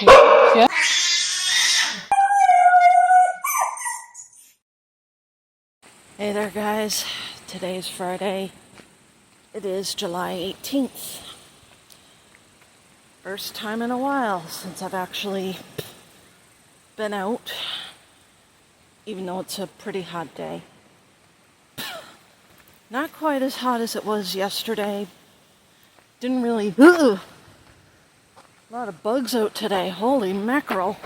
Okay. Yeah. Hey there, guys. Today's Friday. It is July 18th. First time in a while since I've actually been out, even though it's a pretty hot day. Not quite as hot as it was yesterday. Didn't really. Ugh, a lot of bugs out today. Holy mackerel.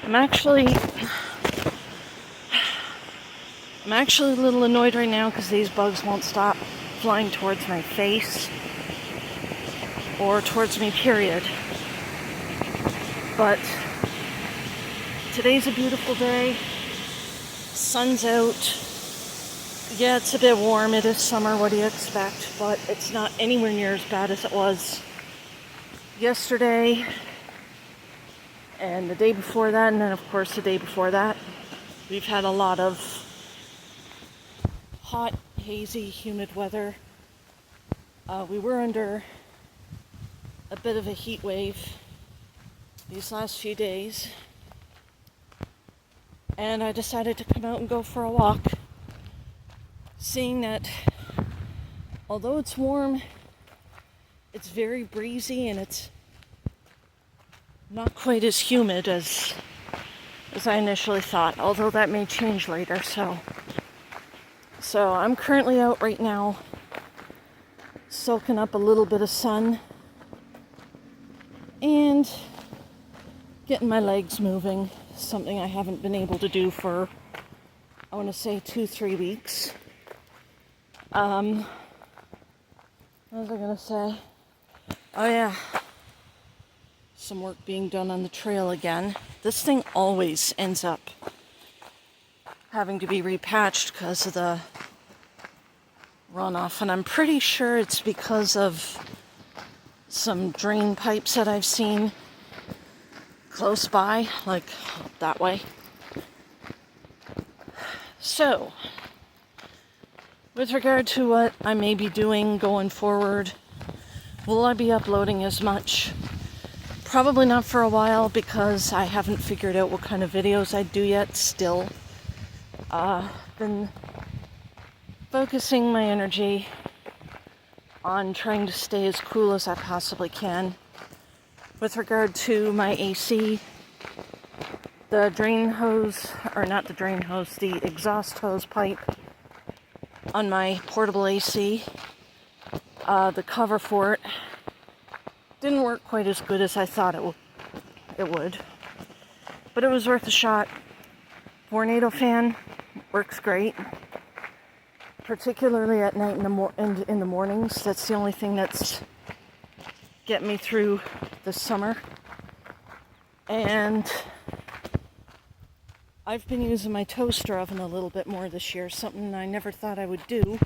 I'm actually a little annoyed right now because these bugs won't stop flying towards my face or towards me, period. But today's a beautiful day. Sun's out. Yeah, it's a bit warm. It is summer. What do you expect? But it's not anywhere near as bad as it was yesterday and the day before that, and then of course the day before that. We've had a lot of hot, hazy, humid weather. We were under a bit of a heat wave these last few days, and I decided to come out and go for a walk, seeing that although it's warm, it's very breezy and it's not quite as humid as I initially thought, although that may change later. So I'm currently out right now soaking up a little bit of sun and getting my legs moving, something I haven't been able to do for, I want to say, 2-3 weeks. What was I going to say? Oh yeah, some work being done on the trail again. This thing always ends up having to be repatched because of the runoff, and I'm pretty sure it's because of some drain pipes that I've seen close by, like that way. So, with regard to what I may be doing going forward, will I be uploading as much? Probably not for a while because I haven't figured out what kind of videos I do yet still. Been focusing my energy on trying to stay as cool as I possibly can. With regard to my AC, the drain hose, or not the drain hose, the exhaust hose pipe on my portable AC, the cover for it didn't work quite as good as I thought it would. But it was worth a shot. Vornado fan works great, particularly at night in the mornings. That's the only thing that's getting me through this summer. And I've been using my toaster oven a little bit more this year, something I never thought I would do.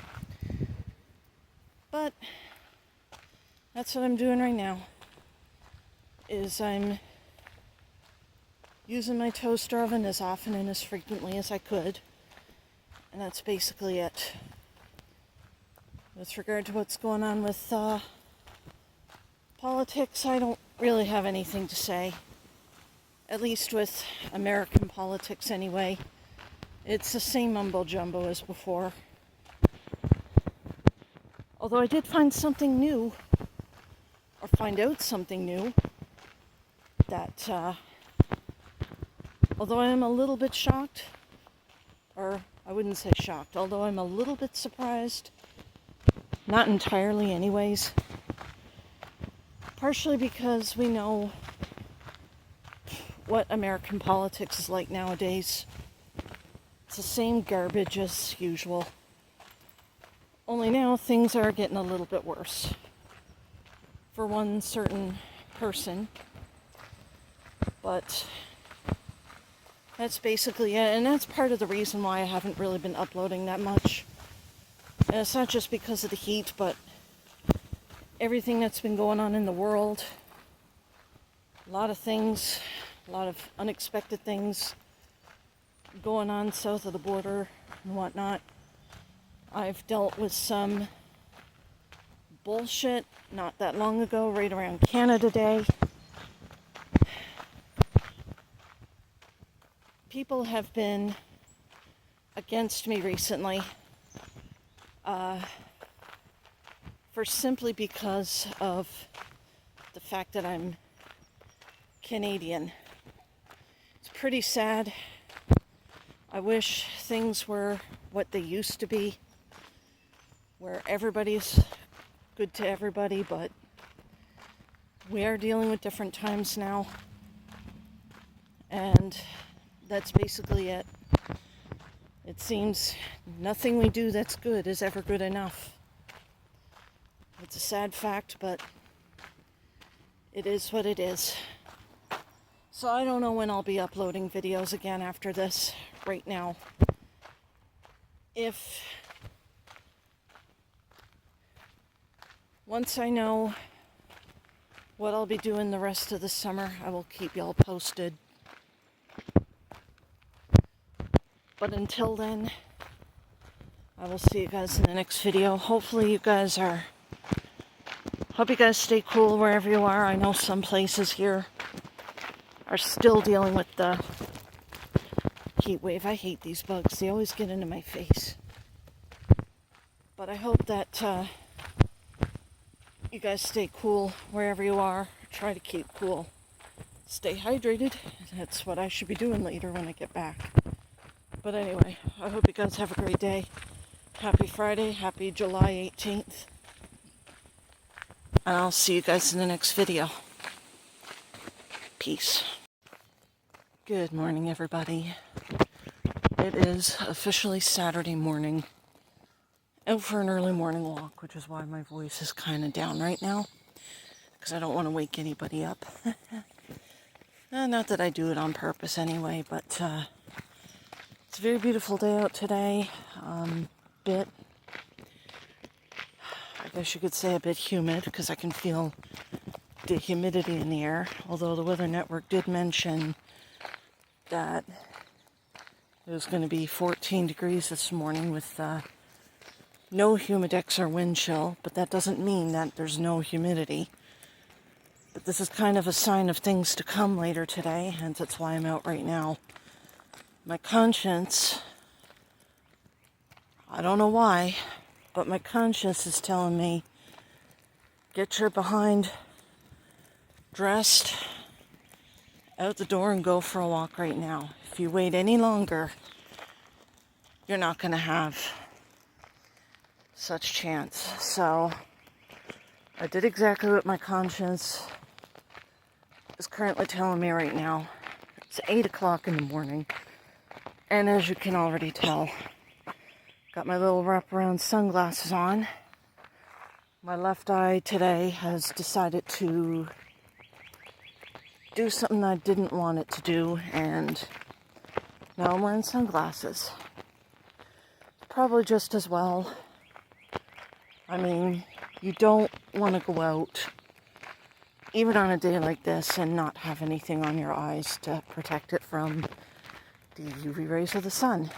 But that's what I'm doing right now, is I'm using my toaster oven as often and as frequently as I could. And that's basically it. With regard to what's going on with politics, I don't really have anything to say. At least with American politics anyway. It's the same mumbo jumbo as before. Although I did find something new, or find out something new, that although I am a little bit shocked, or I wouldn't say shocked, although I'm a little bit surprised, not entirely anyways, partially because we know what American politics is like nowadays. It's the same garbage as usual. Only now things are getting a little bit worse. For one certain person. But that's basically it. And that's part of the reason why I haven't really been uploading that much. And it's not just because of the heat, but everything that's been going on in the world. A lot of things, a lot of unexpected things going on south of the border and whatnot. I've dealt with some bullshit not that long ago, right around Canada Day. People have been against me recently for simply because of the fact that I'm Canadian. It's pretty sad. I wish things were what they used to be, where everybody's good to everybody, but we are dealing with different times now, and that's basically it. It seems nothing we do that's good is ever good enough. It's a sad fact, but it is what it is. So I don't know when I'll be uploading videos again after this. Right now, once I know what I'll be doing the rest of the summer, I will keep y'all posted. But until then, I will see you guys in the next video. Hopefully hope you guys stay cool wherever you are. I know some places here are still dealing with the heat wave. I hate these bugs. They always get into my face. But I hope that you guys stay cool wherever you are. Try to keep cool. Stay hydrated. That's what I should be doing later when I get back. But anyway, I hope you guys have a great day. Happy Friday. Happy July 18th. And I'll see you guys in the next video. Peace. Good morning, everybody. It is officially Saturday morning. Out for an early morning walk, which is why my voice is kind of down right now. Because I don't want to wake anybody up. Not that I do it on purpose anyway, but it's a very beautiful day out today. I guess you could say a bit humid, because I can feel the humidity in the air. Although the Weather Network did mention that it was going to be 14 degrees this morning with no humidex or wind chill, but that doesn't mean that there's no humidity. But this is kind of a sign of things to come later today, and that's why I'm out right now. My conscience, I don't know why, but my conscience is telling me, get your behind dressed, out the door and go for a walk right now. If you wait any longer, you're not going to have such chance. So I did exactly what my conscience is currently telling me right now. It's 8 o'clock in the morning, and as you can already tell, got my little wraparound sunglasses on. My left eye today has decided to do something I didn't want it to do, and now I'm wearing sunglasses. Probably just as well. I mean, you don't want to go out, even on a day like this, and not have anything on your eyes to protect it from the UV rays of the sun.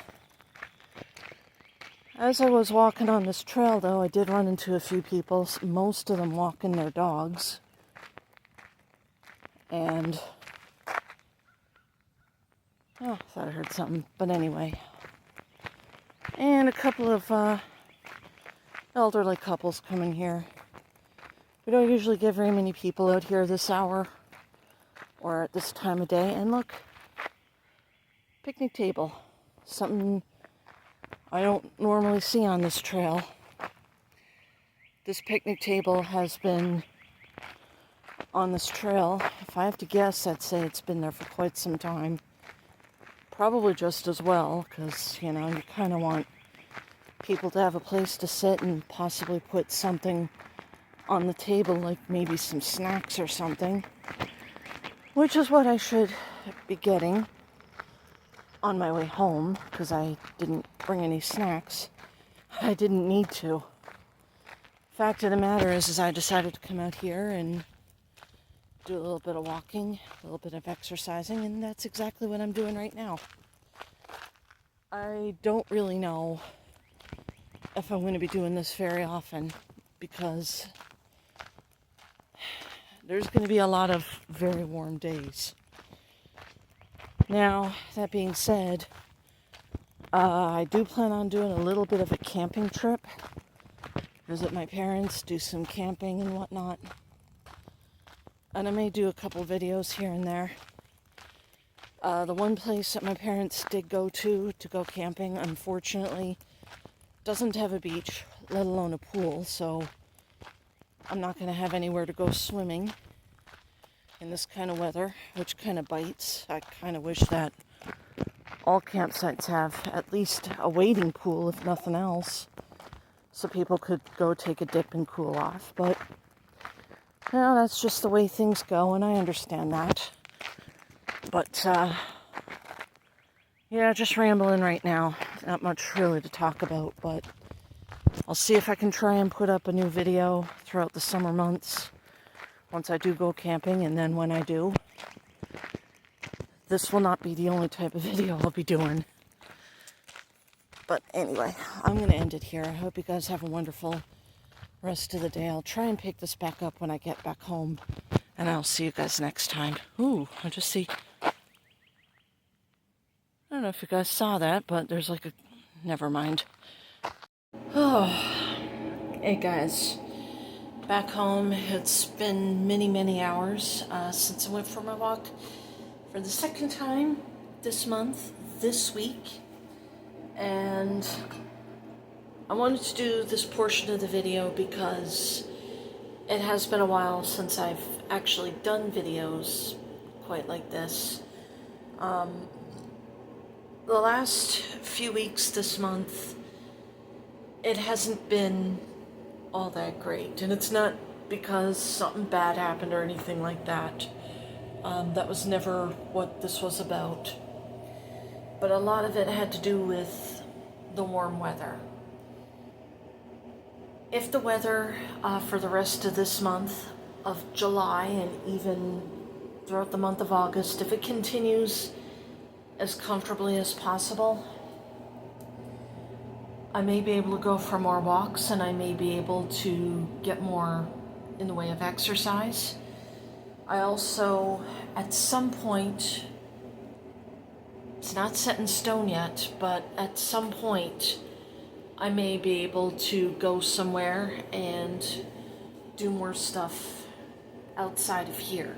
As I was walking on this trail, though, I did run into a few people, most of them walking their dogs. And, I thought I heard something, but anyway. And a couple of elderly couples coming here. We don't usually get very many people out here this hour or at this time of day. And look, picnic table. Something I don't normally see on this trail. This picnic table has been on this trail. If I have to guess, I'd say it's been there for quite some time. Probably just as well, because, you kind of want people to have a place to sit and possibly put something on the table, like maybe some snacks or something, which is what I should be getting on my way home, because I didn't bring any snacks. I didn't need to. Fact of the matter is I decided to come out here and do a little bit of walking, a little bit of exercising, and that's exactly what I'm doing right now. I don't really know if I'm going to be doing this very often, because there's going to be a lot of very warm days. Now, that being said, I do plan on doing a little bit of a camping trip. Visit my parents, do some camping and whatnot. And I may do a couple videos here and there. The one place that my parents did go to go camping, unfortunately, doesn't have a beach, let alone a pool, so I'm not going to have anywhere to go swimming in this kind of weather, which kind of bites. I kind of wish that all campsites have at least a wading pool, if nothing else, so people could go take a dip and cool off. But, well, that's just the way things go, and I understand that. But, yeah, just rambling right now. Not much really to talk about, but I'll see if I can try and put up a new video throughout the summer months once I do go camping, and then when I do. This will not be the only type of video I'll be doing. But anyway, I'm going to end it here. I hope you guys have a wonderful rest of the day. I'll try and pick this back up when I get back home, and I'll see you guys next time. Ooh, I just see... I don't know if you guys saw that, but there's like a... Never mind. Oh, hey guys. Back home, it's been many hours since I went for my walk for the second time this month, this week. And I wanted to do this portion of the video because it has been a while since I've actually done videos quite like this. The last few weeks this month, it hasn't been all that great, and it's not because something bad happened or anything like that. That was never what this was about. But a lot of it had to do with the warm weather. If the weather for the rest of this month of July and even throughout the month of August, if it continues as comfortably as possible, I may be able to go for more walks, and I may be able to get more in the way of exercise. I also, at some point, it's not set in stone yet, but at some point, I may be able to go somewhere and do more stuff outside of here.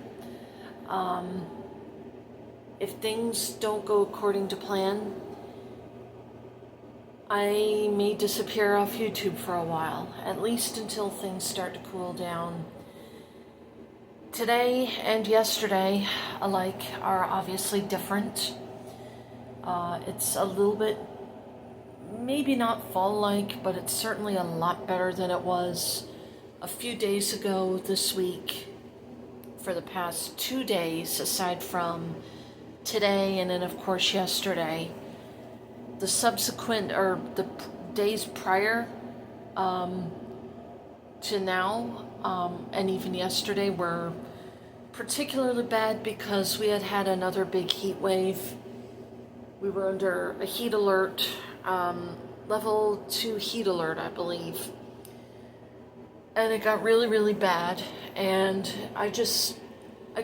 If things don't go according to plan, I may disappear off YouTube for a while, at least until things start to cool down. Today and yesterday alike are obviously different. It's a little bit, maybe not fall-like, but it's certainly a lot better than it was a few days ago this week. For the past 2 days, aside from today and then of course yesterday, the subsequent, or the days prior to now, and even yesterday, were particularly bad because we had another big heat wave. We were under a heat alert, level 2 heat alert, I believe. And it got really bad, and I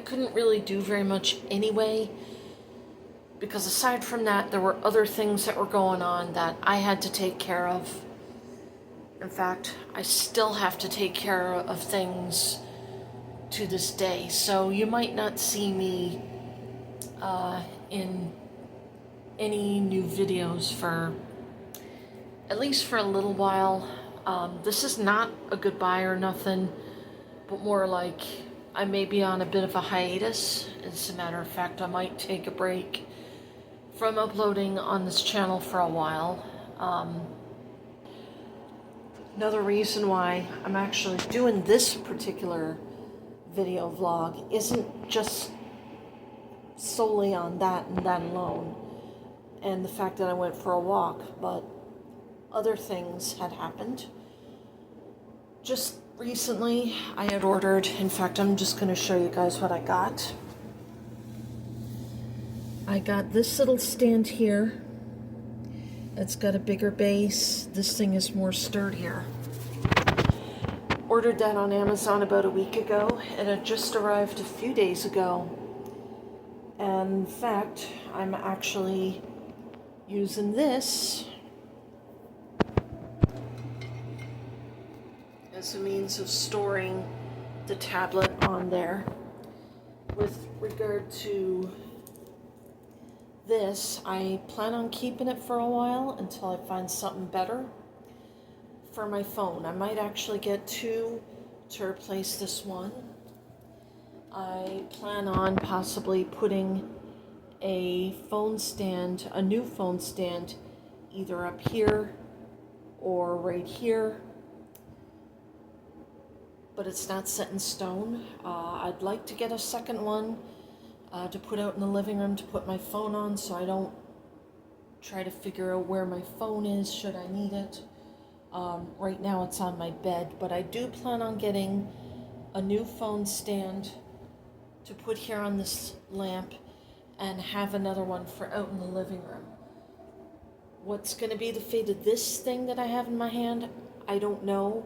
couldn't really do very much anyway, because aside from that, there were other things that were going on that I had to take care of. In fact, I still have to take care of things to this day. So you might not see me in any new videos for at least for a little while. This is not a goodbye or nothing, but more like I may be on a bit of a hiatus. As a matter of fact, I might take a break from uploading on this channel for a while. Another reason why I'm actually doing this particular video vlog isn't just solely on that and that alone, and the fact that I went for a walk, but other things had happened. Just recently, I had ordered, in fact, I'm just going to show you guys what I got. I got this little stand here. It's got a bigger base. This thing is more sturdier. ordered that on Amazon about a week ago, and it just arrived a few days ago. And in fact, I'm actually using this as a means of storing the tablet on there. With regard to this, I plan on keeping it for a while until I find something better for my phone. I might actually get two to replace this one. I plan on possibly putting a phone stand, a new phone stand, either up here or right here, but it's not set in stone. I'd like to get a second one to put out in the living room to put my phone on, so I don't try to figure out where my phone is should I need it. Right now it's on my bed, but I do plan on getting a new phone stand to put here on this lamp and have another one for out in the living room. What's going to be the fate of this thing that I have in my hand, I don't know.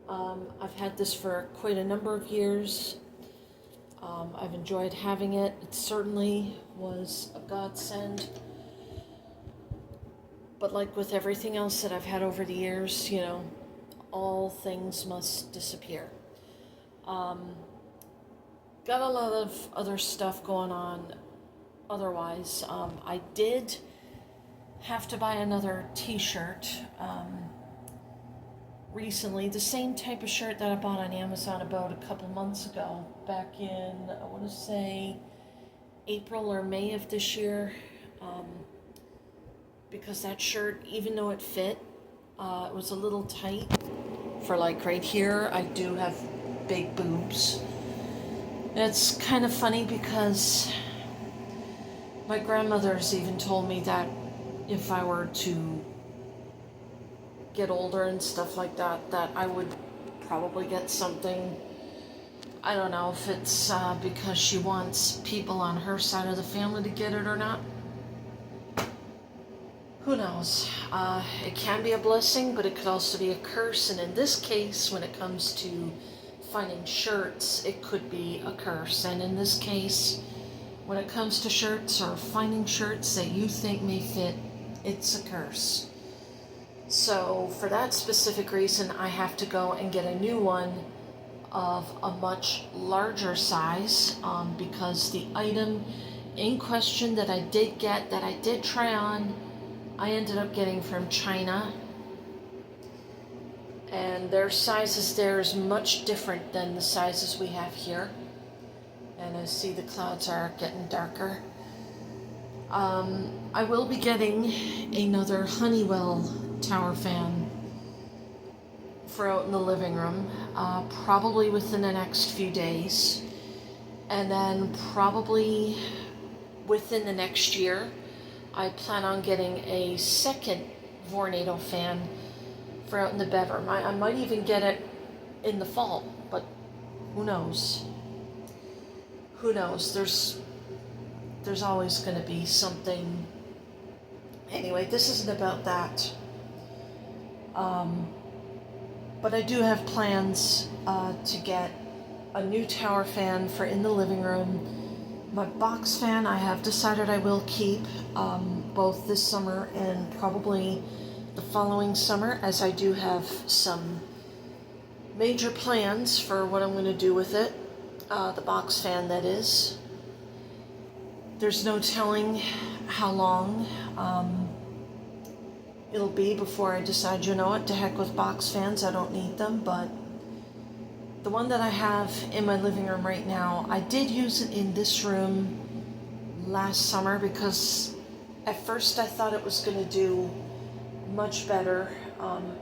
I've had this for quite a number of years. I've enjoyed having it. It certainly was a godsend. But like with everything else that I've had over the years, you know, all things must disappear. Got a lot of other stuff going on otherwise. I did have to buy another t-shirt recently, the same type of shirt that I bought on Amazon about a couple months ago, back in, I want to say, April or May of this year, because that shirt, even though it fit, it was a little tight for like right here. I do have big boobs. It's kind of funny because my grandmother's even told me that if I were to get older and stuff like that, that I would probably get something. I don't know if it's because she wants people on her side of the family to get it or not. Who knows? It can be a blessing, but it could also be a curse. And in this case, when it comes to finding shirts, it could be a curse. And in this case, when it comes to shirts or finding shirts that you think may fit, it's a curse. So for that specific reason, I have to go and get a new one of a much larger size, because the item in question that I did get, that I did try on, I ended up getting from China, and their sizes there is much different than the sizes we have here. And I see the clouds are getting darker. I will be getting another Honeywell tower fan for out in the living room, probably within the next few days. And then probably within the next year, I plan on getting a second Vornado fan for out in the bedroom. I might even get it in the fall, but who knows? Who knows? There's always going to be something. Anyway, this isn't about that. But I do have plans to get a new tower fan for in the living room. My box fan I have decided I will keep both this summer and probably the following summer, as I do have some major plans for what I'm going to do with it. The box fan, that is. There's no telling how long it'll be before I decide, you know what, to heck with box fans, I don't need them. But the one that I have in my living room right now, I did use it in this room last summer because at first I thought it was going to do much better,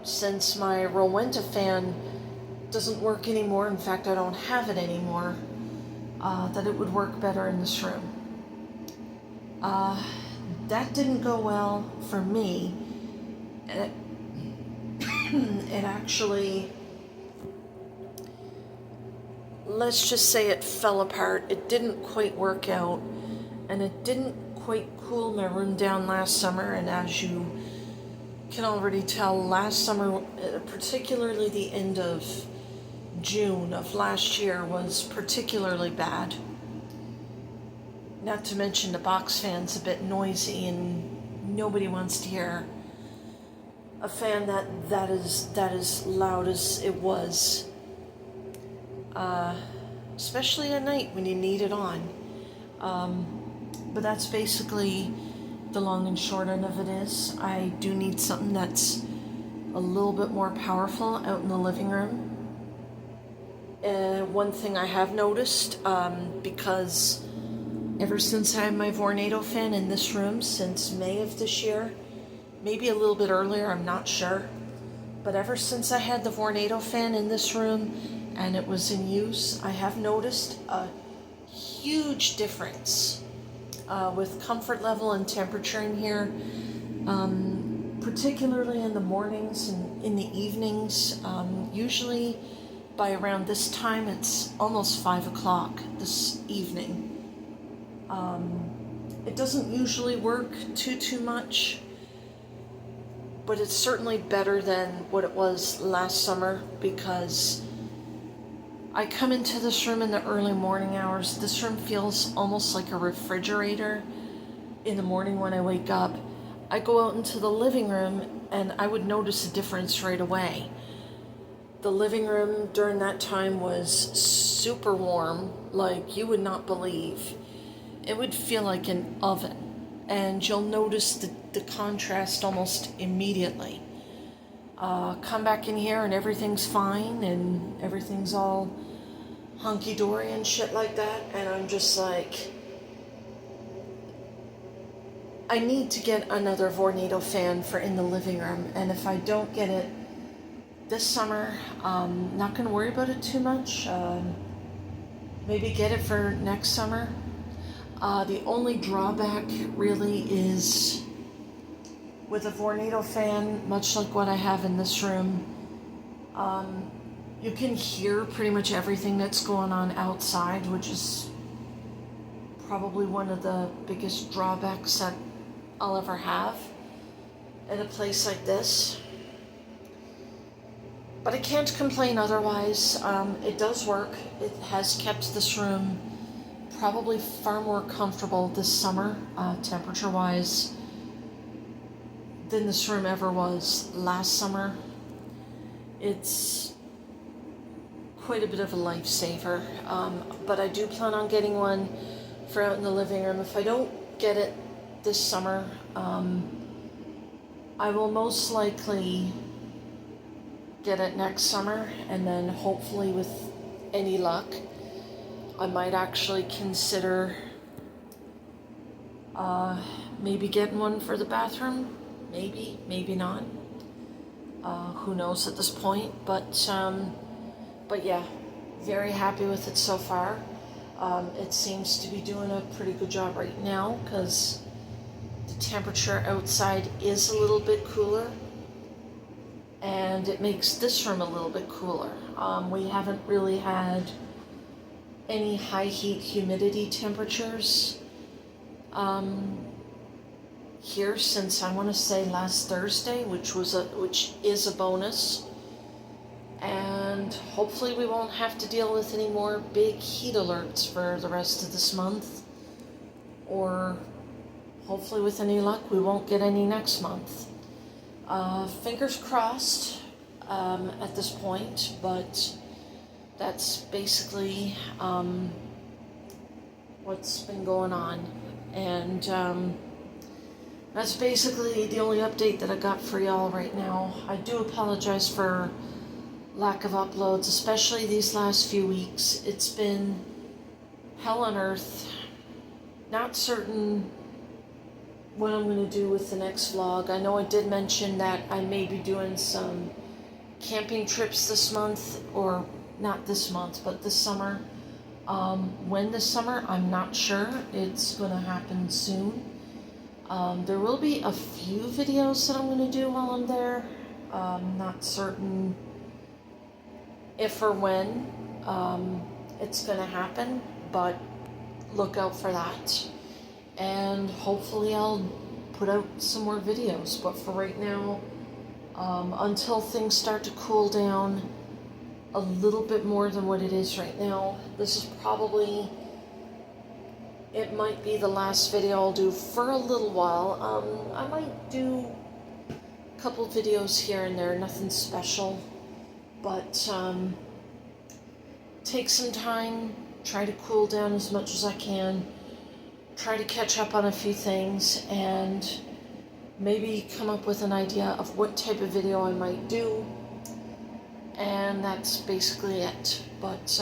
since my Rowenta fan doesn't work anymore. In fact, I don't have it anymore, that it would work better in this room. That didn't go well for me. It actually, let's just say it fell apart. It didn't quite work out, and it didn't quite cool my room down last summer. And as you can already tell, last summer, particularly the end of June of last year was particularly bad. Not to mention the box fan's a bit noisy and nobody wants to hear a fan that is loud as it was. Especially at night when you need it on. But that's basically the long and short end of it is. I do need something that's a little bit more powerful out in the living room. One thing I have noticed, because ever since I had my Vornado fan in this room since May of this year, maybe a little bit earlier, I'm not sure, but ever since I had the Vornado fan in this room and it was in use, I have noticed a huge difference with comfort level and temperature in here, particularly in the mornings and in the evenings. Usually by around this time, it's almost 5 o'clock this evening. It doesn't usually work too much, but it's certainly better than what it was last summer, because I come into this room in the early morning hours. This room feels almost like a refrigerator in the morning when I wake up. I go out into the living room and I would notice a difference right away. The living room during that time was super warm, like you would not believe. It would feel like an oven, and you'll notice the contrast almost immediately. Come back in here and everything's fine and everything's all hunky-dory and shit like that, and I'm just like, I need to get another Vornado fan for in the living room, and if I don't get it this summer, not going to worry about it too much. Maybe get it for next summer. The only drawback really is with a Vornado fan, much like what I have in this room, you can hear pretty much everything that's going on outside, which is probably one of the biggest drawbacks that I'll ever have in a place like this. But I can't complain otherwise. It does work. It has kept this room probably far more comfortable this summer, temperature-wise, than this room ever was last summer. It's quite a bit of a lifesaver. But I do plan on getting one for out in the living room. If I don't get it this summer, I will most likely get it next summer, and then hopefully with any luck I might actually consider maybe getting one for the bathroom. Maybe not. Who knows at this point, but yeah, very happy with it so far. It seems to be doing a pretty good job right now because the temperature outside is a little bit cooler, and it makes this room a little bit cooler. We haven't really had any high heat humidity temperatures here since I want to say last Thursday, which is a bonus. And hopefully we won't have to deal with any more big heat alerts for the rest of this month, or hopefully with any luck we won't get any next month. Fingers crossed at this point, but that's basically what's been going on. And that's basically the only update that I got for y'all right now. I do apologize for lack of uploads, especially these last few weeks. It's been hell on earth. Not certain what I'm going to do with the next vlog. I know I did mention that I may be doing some camping trips this month, or not this month, but this summer. When this summer, I'm not sure. It's going to happen soon. There will be a few videos that I'm going to do while I'm there. Not certain if or when it's going to happen, but look out for that. And hopefully I'll put out some more videos. But for right now, until things start to cool down a little bit more than what it is right now. This is probably, it might be the last video I'll do for a little while. I might do a couple videos here and there, nothing special, but take some time, try to cool down as much as I can, try to catch up on a few things, and maybe come up with an idea of what type of video I might do, and that's basically it. But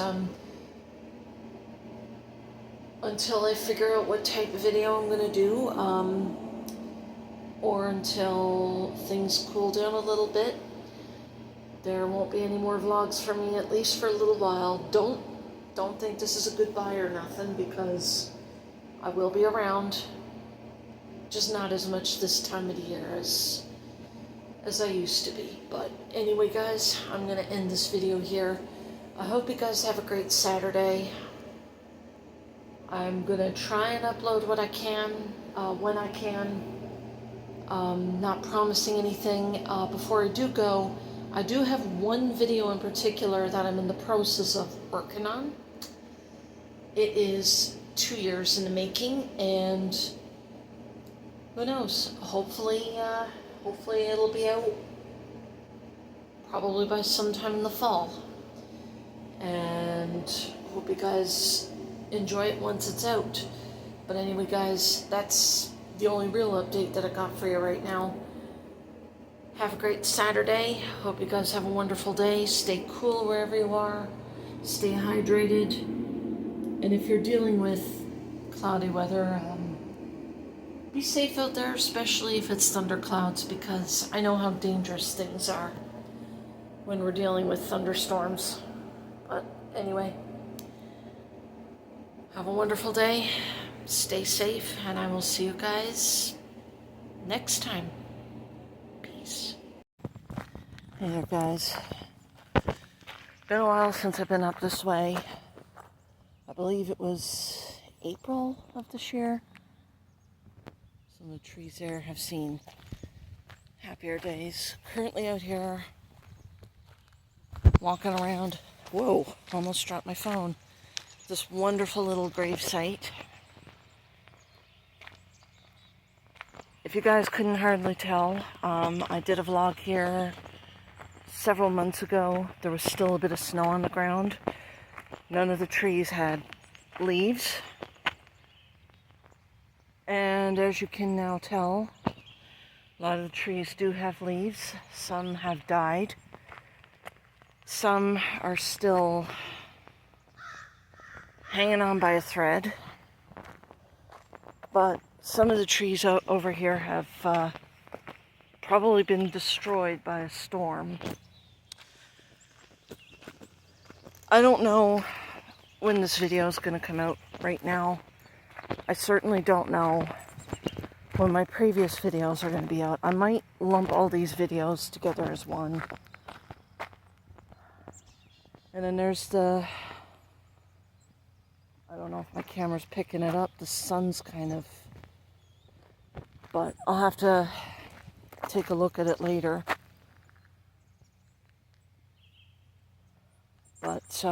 until I figure out what type of video I'm going to do, or until things cool down a little bit, there won't be any more vlogs for me, at least for a little while. Don't think this is a goodbye or nothing, because I will be around, just not as much this time of the year as I used to be. But anyway, guys, I'm gonna end this video here. I hope you guys have a great Saturday. I'm gonna try and upload what I can, when I can. Not promising anything. Before I do go, I do have one video in particular that I'm in the process of working on. It is 2 years in the making, and who knows, hopefully it'll be out probably by sometime in the fall, and hope you guys enjoy it once it's out. But anyway, guys, that's the only real update that I got for you right now. Have a great Saturday. Hope you guys have a wonderful day. Stay cool wherever you are. Stay hydrated. And if you're dealing with cloudy weather, be safe out there, especially if it's thunderclouds, because I know how dangerous things are when we're dealing with thunderstorms. But anyway, have a wonderful day. Stay safe, and I will see you guys next time. Peace. Hey there, guys. Been a while since I've been up this way. I believe it was April of this year. Some of the trees there have seen happier days. Currently out here walking around. Whoa, almost dropped my phone. This wonderful little grave site. If you guys couldn't hardly tell, I did a vlog here several months ago. There was still a bit of snow on the ground. None of the trees had leaves. And as you can now tell, a lot of the trees do have leaves. Some have died. Some are still hanging on by a thread. But some of the trees over here have probably been destroyed by a storm. I don't know when this video is going to come out right now. I certainly don't know when my previous videos are going to be out. I might lump all these videos together as one. And then there's the, I don't know if my camera's picking it up, the sun's kind of, but I'll have to take a look at it later. But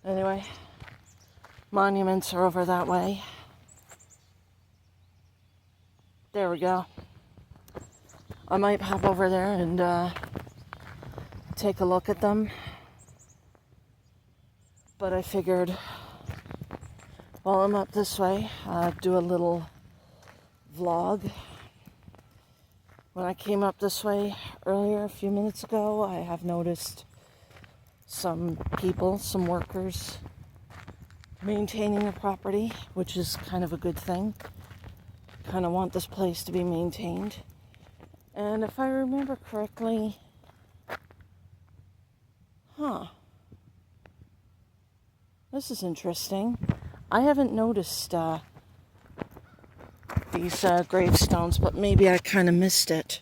anyway, monuments are over that way. There we go. I might hop over there and take a look at them. But I figured while I'm up this way, do a little vlog. When I came up this way earlier, a few minutes ago, I have noticed some people, some workers, maintaining the property, which is kind of a good thing. Kind of want this place to be maintained. And if I remember correctly, this is interesting. I haven't noticed these gravestones, but maybe I kind of missed it.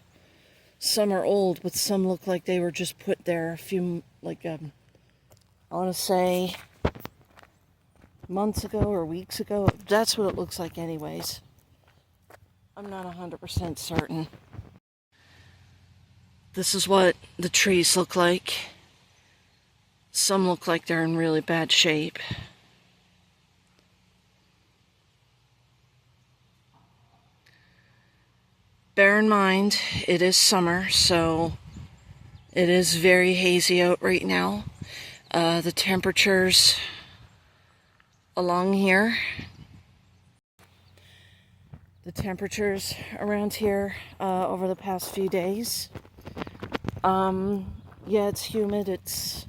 Some are old, but some look like they were just put there a few, like, I want to say months ago or weeks ago. That's what it looks like anyways. I'm not 100% certain. This is what the trees look like. Some look like they're in really bad shape. Bear in mind, it is summer, so it is very hazy out right now. The temperatures along here, the temperatures around here over the past few days, yeah, it's humid. It's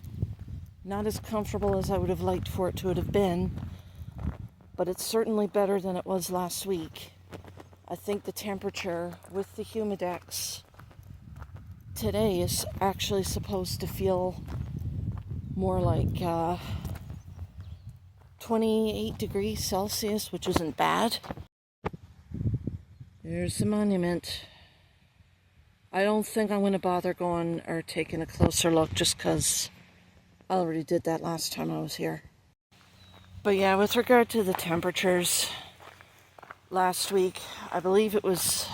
not as comfortable as I would have liked for it to have been, but it's certainly better than it was last week. I think the temperature with the humidex today is actually supposed to feel more like 28 degrees Celsius, which isn't bad. There's the monument. I don't think I'm going to bother going or taking a closer look just because I already did that last time I was here. But yeah, with regard to the temperatures, last week, I believe it was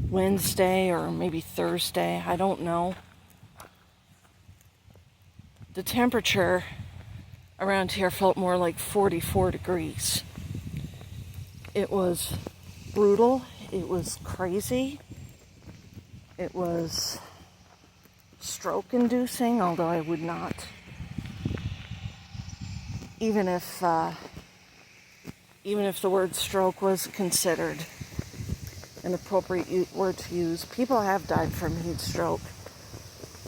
Wednesday or maybe Thursday, I don't know. The temperature around here felt more like 44 degrees. It was brutal. It was crazy. It was stroke-inducing, although I would not, even if the word stroke was considered an appropriate word to use. People have died from heat stroke,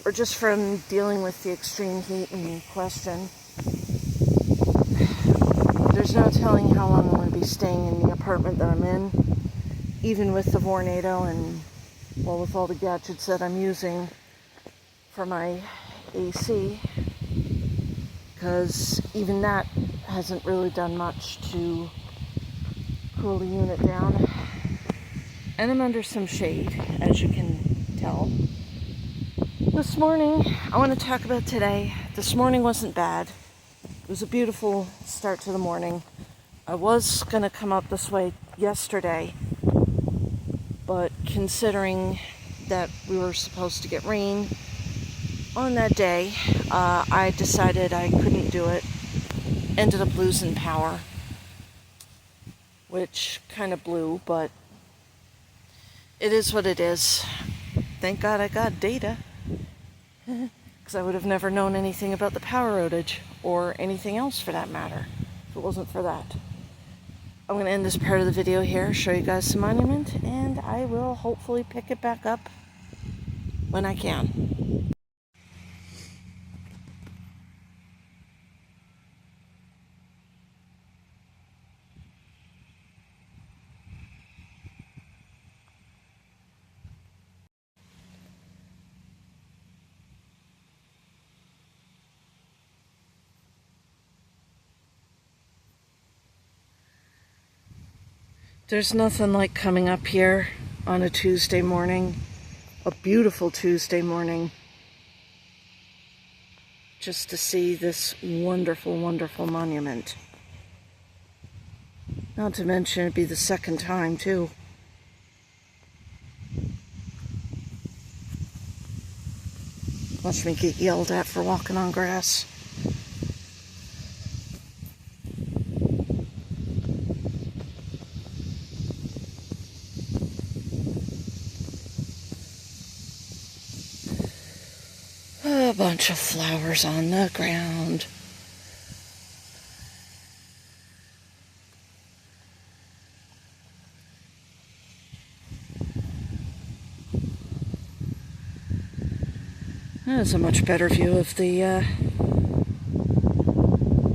or just from dealing with the extreme heat in question. There's no telling how long I'm going to be staying in the apartment that I'm in, even with the Vornado and, well, with all the gadgets that I'm using for my AC, because even that hasn't really done much to cool the unit down. And I'm under some shade, as you can tell. This morning, I want to talk about today. This morning wasn't bad. It was a beautiful start to the morning. I was going to come up this way yesterday, but considering that we were supposed to get rain on that day, I decided I couldn't do it. Ended up losing power, which kind of blew, but it is what it is. Thank God I got data, because I would have never known anything about the power outage, or anything else for that matter, if it wasn't for that. I'm going to end this part of the video here, show you guys the monument, and I will hopefully pick it back up when I can. There's nothing like coming up here on a Tuesday morning, a beautiful Tuesday morning, just to see this wonderful, wonderful monument. Not to mention it'd be the second time too. Watch me get yelled at for walking on grass. A bunch of flowers on the ground. That's a much better view of the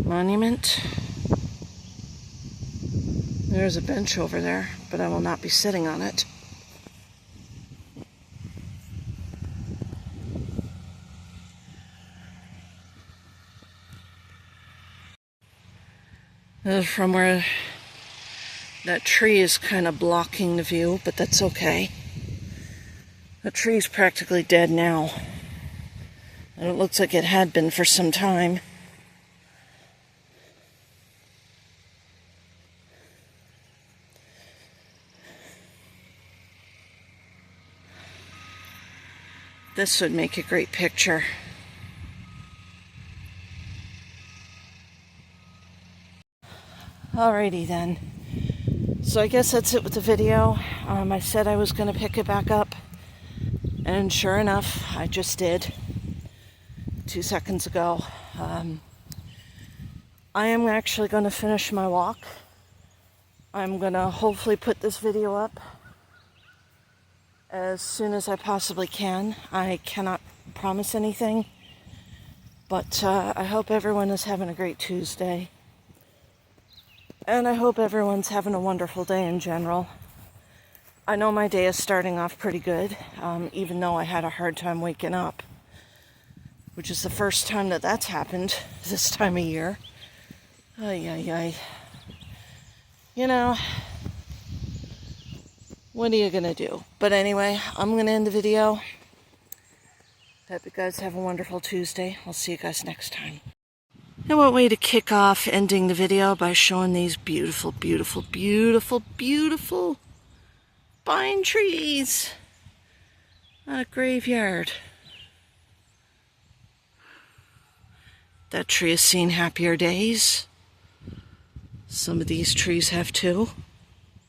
monument. There's a bench over there, but I will not be sitting on it. From where that tree is kind of blocking the view, but that's okay. The tree's practically dead now, and it looks like it had been for some time. This would make a great picture. Alrighty then. So I guess that's it with the video. I said I was going to pick it back up, and sure enough, I just did 2 seconds ago. I am actually going to finish my walk. I'm going to hopefully put this video up as soon as I possibly can. I cannot promise anything, but I hope everyone is having a great Tuesday. And I hope everyone's having a wonderful day in general. I know my day is starting off pretty good, even though I had a hard time waking up, which is the first time that that's happened this time of year. Ay, ay, ay. You know, what are you going to do? But anyway, I'm going to end the video. Hope you guys have a wonderful Tuesday. I'll see you guys next time. And what way to kick off ending the video by showing these beautiful, beautiful, beautiful, beautiful pine trees on a graveyard. That tree has seen happier days. Some of these trees have too.